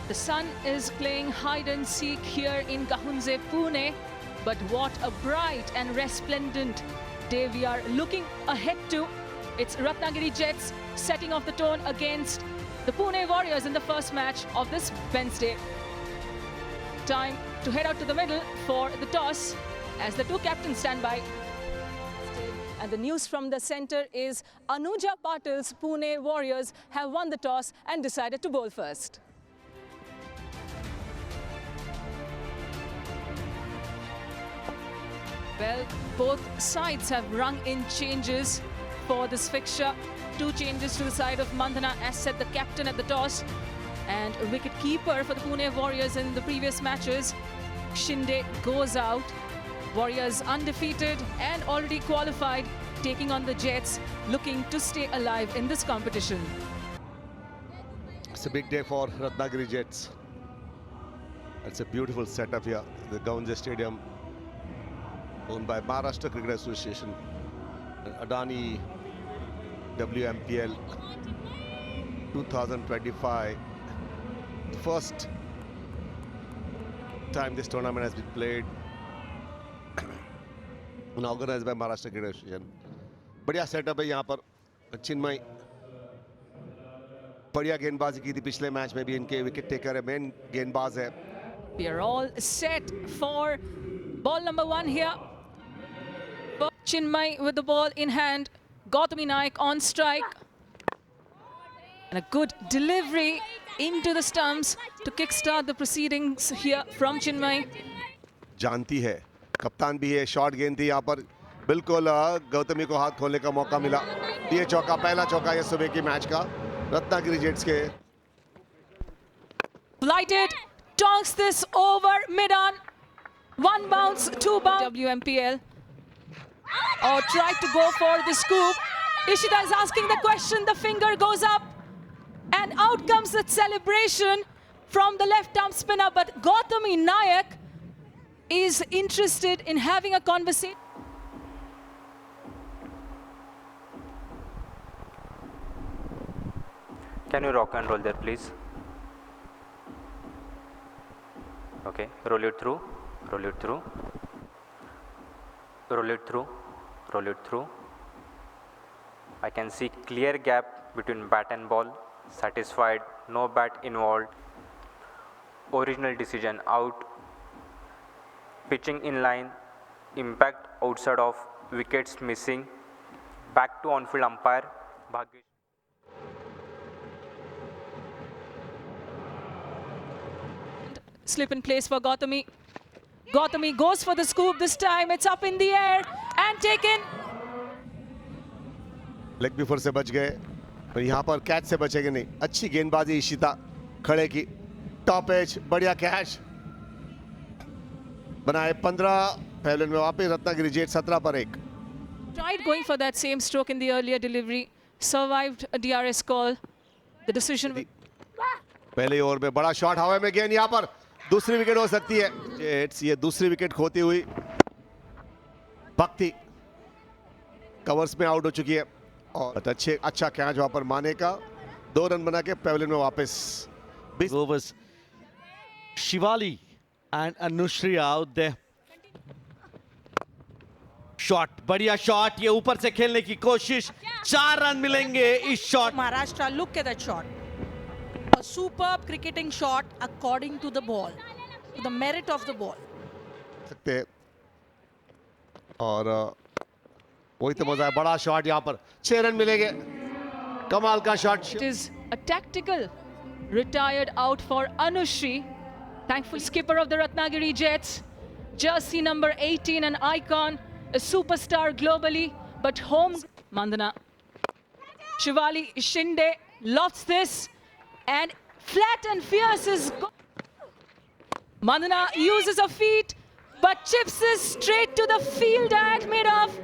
The sun is playing hide and seek here in Gahunze, Pune. But what a bright and resplendent day we are looking ahead to. It's Ratnagiri Jets setting off the tone against the Pune Warriors in the first match of this Wednesday. Time to head out to the middle for the toss as the two captains stand by. And the news from the centre is Anuja Patil's Pune Warriors have won the toss and decided to bowl first. Well, both sides have rung in changes for this fixture. Two changes to the side of Mandhana, as said the captain at the toss. And a wicket keeper for the Pune Warriors in the previous matches. Shinde goes out. Warriors undefeated and already qualified, taking on the Jets, looking to stay alive in this competition. It's a big day for Ratnagiri Jets. It's a beautiful setup here. The Gahunze Stadium, owned by Maharashtra Cricket Association, Adani WMPL 2025. The first time this tournament has been played and organized by Maharashtra Cricket Association. बढ़िया setup है यहाँ पर. चिन्मय बढ़िया गेंदबाजी की थी पिछले match में भी. इनके विकेट टेकर है, मेन गेंदबाज है. We are all set for ball number 1 here. Chinmay with the ball in hand. Gautami Naik on strike. And a good delivery into the stumps to kickstart the proceedings here from Chinmay. जानती है, कप्तान भी है. Short गेंद थी यहाँ पर, बिल्कुल गौतमी को हाथ खोलने का मौका मिला. ये चौका, पहला चौका ये सुबह की मैच का रत्नागिरी जेट्स के. Flighted, tonks this over mid-on. One bounce, two bounce. WMPL. Or tried to go for the scoop. Ishita is asking the question, the finger goes up. And out comes the celebration from the left-arm spinner. But Gautami Naik is interested in having a conversation. Can you rock and roll there, please? Okay, roll it through, roll it through, roll it through, roll it through. I can see clear gap between bat and ball. Satisfied, no bat involved. Original decision out. Pitching in line, impact outside of, wickets missing. Back to on-field umpire, Bhagyesh. Slip in place for Gautami. Gautami goes for the scoop this time. It's up in the air and taken. Leg before से बच गए, पर यहाँ पर catch से बचेंगे नहीं. अच्छी गेंदबाजी इशिता खड़े की. टॉप एज, बढ़िया कैच बनाए. 15 पहलुन में वापस रत्नागिरी जेट 17 पर 1. Tried going for that same stroke in the earlier delivery. Survived a DRS call. The decision. पहले ओवर में बड़ा शॉट हवा में. गेंद यहाँ पर दूसरी विकेट हो सकती है. जेट्स ये दूसरी विकेट खोती हुई. भक्ति कवर्स में आउट हो चुकी है. और अच्छा कैच वहां पर माने का. 2 रन बना के पेविलियन में वापस. Overs. Shivali and Anushri out there. Shot, बढ़िया शॉट. ये ऊपर से खेलने की कोशिश. 4 रन मिलेंगे इस shot. Maharashtra, look at that shot. A superb cricketing shot according to the ball, to the merit of the ball. सकते हैं. और वही तो मजा है. बड़ा शॉट यहाँ पर. 6 रन मिलेंगे. कमाल का shot. It is a tactical retired out for Anushri. Thankful skipper of the Ratnagiri Jets. Jersey number 18, an icon, a superstar globally, but home. Mandhana. Shivali Shinde lofts this and flat and fierce is. Mandhana uses a feet but chips this straight to the field at mid-off.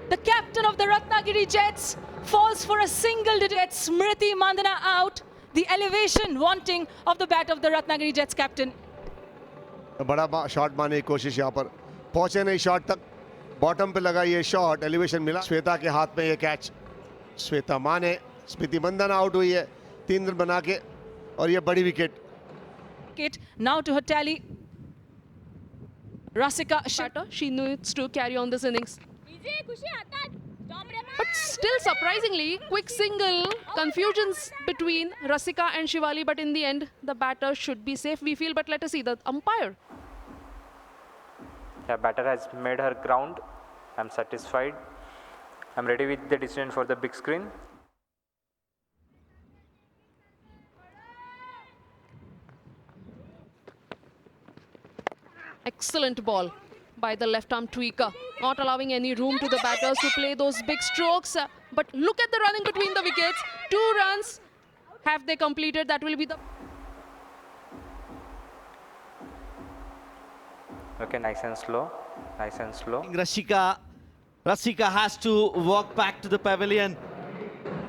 The captain of the Ratnagiri Jets falls for a single digit. Smriti Mandhana out. The elevation wanting of the bat of the Ratnagiri Jets captain. बड़ा shot मारने की कोशिश यहाँ पर. पहुंचे नहीं shot तक. Bottom पे लगा ये शॉट. एलिवेशन मिला. श्वेता के हाथ में ये कैच. श्वेता माने. स्मृति मंदाना आउट हुई है 3 रन बना के. और ये बड़ी wicket. wicket. Now to her tally. Rasika Batter, she needs to carry on this innings. But still surprisingly, quick single, confusions between Rasika and Shivali, but in the end, the batter should be safe, we feel. But let us see the umpire. Yeah, batter has made her ground. I'm satisfied. I'm ready with the decision for the big screen. Excellent ball by the left arm tweaker, not allowing any room to the batters to play those big strokes. But look at the running between the wickets. 2 runs have they completed. That will be the... Okay, nice and slow. Nice and slow. Rasika has to walk back to the pavilion.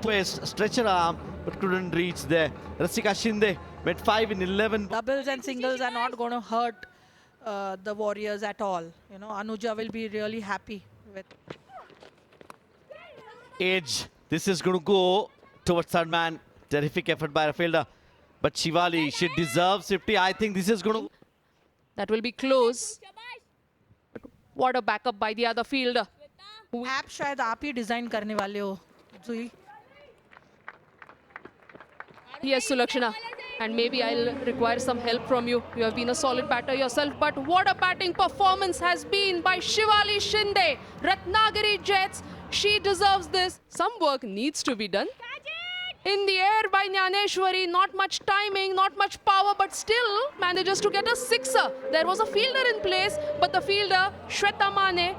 Twist, stretch her arm, but couldn't reach there. Rasika Shinde made 5 in 11. Doubles and singles are not going to hurt the Warriors at all. You know, Anuja will be really happy with. Edge. This is going to go towards third man. Terrific effort by a fielder. But Shivali, she deserves 50. I think this is going to... That will be close. What a backup by the other fielder. App शायद आप ही design करने वाले हो जुही. Yes, Sulakshana. And maybe I'll require some help from you. You have been a solid batter yourself. But what a batting performance has been by Shivali Shinde. Ratnagiri Jets. She deserves this. Some work needs to be done. In the air by Nyaneshwari. Not much timing, not much power, but still manages to get a sixer. There was a fielder in place, but the fielder, Shweta Mane,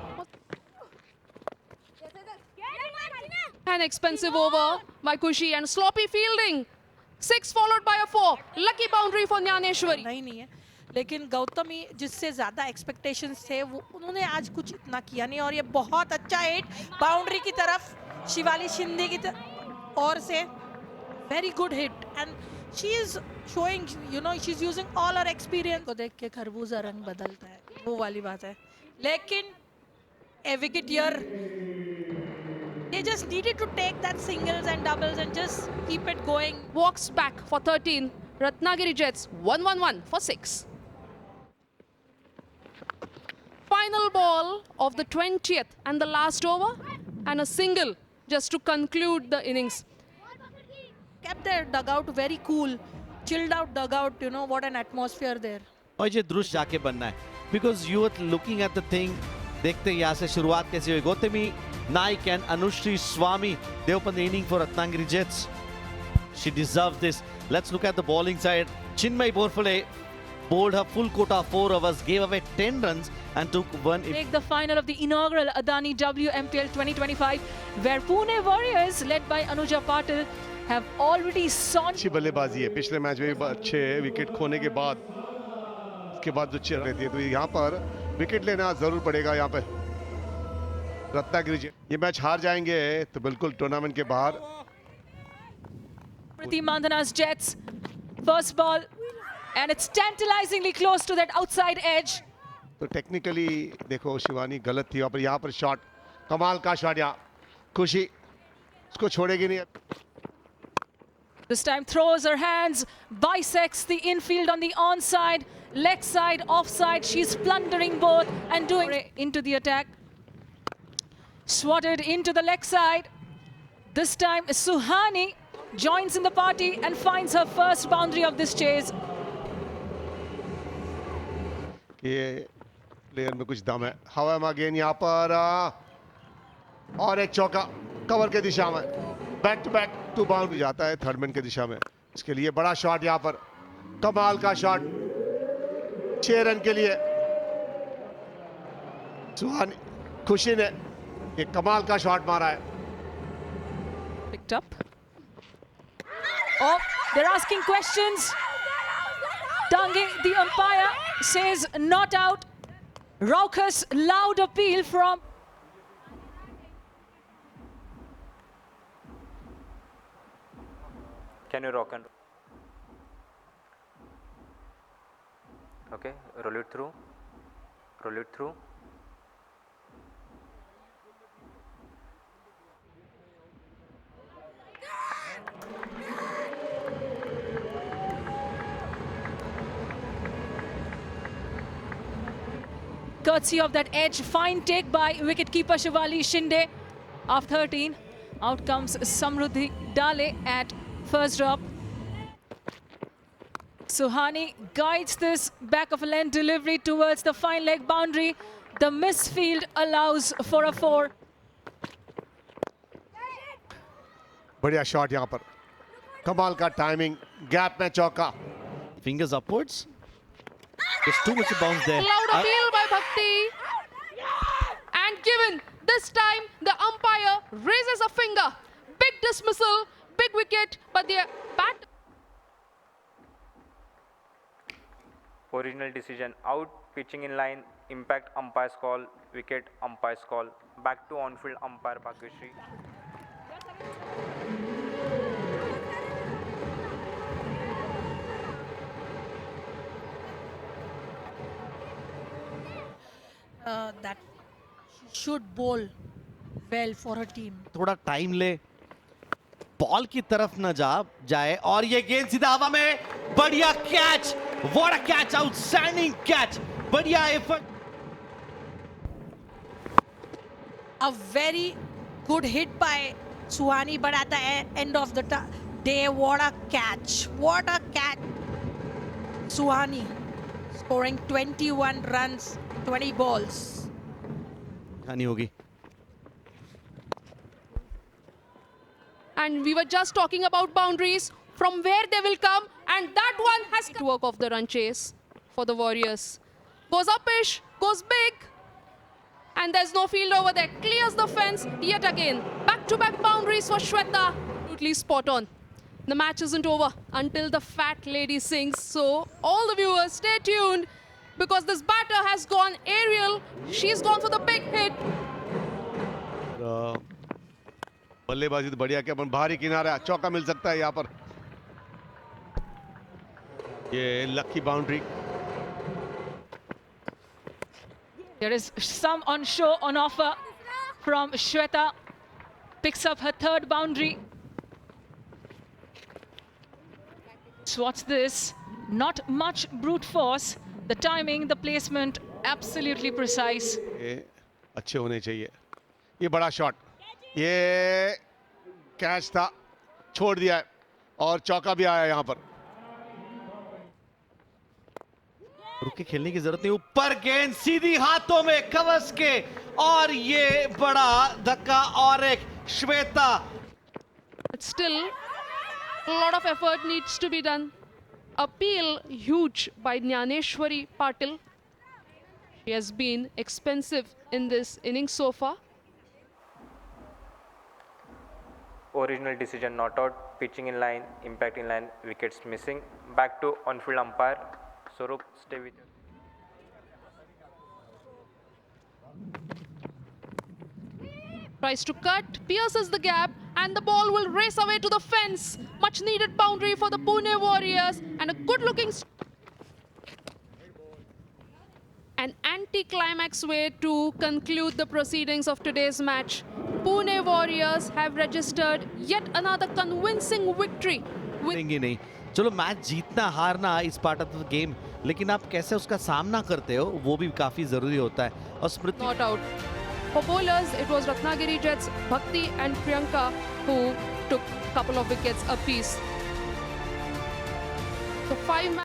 an expensive over by Kushi and sloppy fielding. 6 followed by a 4. Lucky boundary for Nyaneshwari. नहीं है, लेकिन गौतमी जिससे ज्यादा expectations थे वो उन्होंने आज कुछ इतना किया नहीं. और ये बहुत अच्छा हिट बाउंड्री की तरफ शिवाली शिंदे की ओर से. Very good hit and she is showing, you know, she is using all her experience. को देख के खरबूजा रंग बदलता है, वो वाली बात है. लेकिन a wicket here, they just needed to take that singles and doubles and just keep it going. Walks back for 13. Ratnagiri Jets 1-1-1 for 6. Final ball of the 20th and the last over, and a single just to conclude the innings. Kept their dugout very cool, chilled out dugout, you know, what an atmosphere there. और ये दृश्य जाके बनना है. Because you are looking at the thing. देखते हैं यहाँ से शुरुआत कैसे हुई. Gautami Naik and Anushri Swami, they open the inning for Ratnagiri Jets. She deserves this. Let's look at the bowling side. Chinmay Borfale bowled her full quota of 4 overs, gave away 10 runs and took 1. Make the final of the inaugural Adani WMPL 2025, where Pune Warriors, led by Anuja Patil, have already sauntered. अच्छी बल्लेबाजी है. पिछले match में भी अच्छे wicket खोने के बाद उसके बाद जो चल रही थी, तो यहाँ पर विकेट लेना जरूर पड़ेगा. यहाँ पे रत्नागिरी जी ये मैच हार जाएंगे तो बिल्कुल टूर्नामेंट के बाहर. Priti Mandhana's Jets, first ball, and it's tantalizingly close to that outside edge. तो टेक्निकली देखो शिवानी गलत थी. और यहाँ पर शॉट, कमाल का शॉट. यहाँ खुशी उसको छोड़ेगी नहीं. This time throws her hands, bisects the infield on the onside, leg side, offside. She's plundering both and doing into the attack. Swatted into the leg side. This time Suhani joins in the party and finds her first boundary of this chase. ये player में कुछ दम है. हवा में again यहाँ पर और एक चौका कवर के दिशा में. बैक टू बैक 2 बाउंड्री जाता है थर्ड मैन के दिशा में. इसके लिए बड़ा शॉट, यहाँ पर कमाल का शॉट 6 रन के लिए. सुहानी खुशी ने एक कमाल का शॉट मारा है. Picked up. Oh, they're asking questions. Tange, the umpire, says not out. Raucous, loud appeal from... Can you rock and okay, roll it through. Roll it through. courtesy of that edge. Fine take by wicketkeeper Shivali Shinde. Of 13, out comes Samruddhi Dale at first drop. Suhani guides this back of a length delivery towards the fine leg boundary. The misfield allows for a 4. बढ़िया shot यहाँ पर, कमाल का timing, gap में चौका. Fingers upwards. There's too much bounce there. Loud appeal by Bhakti. And given, this time the umpire raises a finger. Big dismissal, big wicket, but the bat. Original decision out, pitching in line, impact umpire's call, wicket umpire's call. Back to on-field umpire Bhagyashree. That she should bowl well for her team. थोड़ा time ले, ball की तरफ न जाए और ये गेंद सीधा हवा में. बढ़िया catch, what a catch, outstanding catch, बढ़िया effort. A very good hit by Suhani, but at the end of the day, what a catch! What a catch! Suhani scoring 21 runs, 20 balls. हानि होगी. And we were just talking about boundaries, from where they will come, and that one has to work off the run chase for the Warriors. Goes upish, goes big, and there's no field over there. Clears the fence yet again. Back-to-back boundaries for Shweta. Absolutely spot on. The match isn't over until the fat lady sings. So all the viewers, stay tuned, because this batter has gone aerial. She's gone for the big hit. बल्लेबाजी तो बढ़िया, क्या भारी किनारा, चौका मिल सकता है यहाँ पर. ये lucky boundary. There is some on show, on offer from Shweta. Picks up her third boundary. So what's this? Not much brute force. The timing, the placement, absolutely precise. ये अच्छे होने चाहिए. ये बड़ा शॉट, ये कैच था, छोड़ दिया है और चौका भी आया यहाँ पर. रुक के खेलने की जरूरत नहीं. ऊपर गेंद सीधी हाथों में कवच के, और ये बड़ा धक्का और एक Shweta. But still, a lot of effort needs to be done. Appeal huge by Jnaneshwari Patil. She has been expensive in this innings so far. Original decision not out, pitching in line, impact in line, wickets missing. Back to on-field umpire. Swaroop, stay with you. Tries to cut, pierces the gap, and the ball will race away to the fence. Much needed boundary for the Pune Warriors, and a good looking. An anti-climax way to conclude the proceedings of today's match. Pune Warriors have registered yet another convincing victory. देंगे नहीं. चलो match जीतना हारना इस part of the game, लेकिन आप कैसे उसका सामना करते हो वो भी काफी जरूरी होता है. और स्मृति Not out. For bowlers, it was Ratnagiri Jets, Bhakti and Priyanka who took a couple of wickets apiece. So 5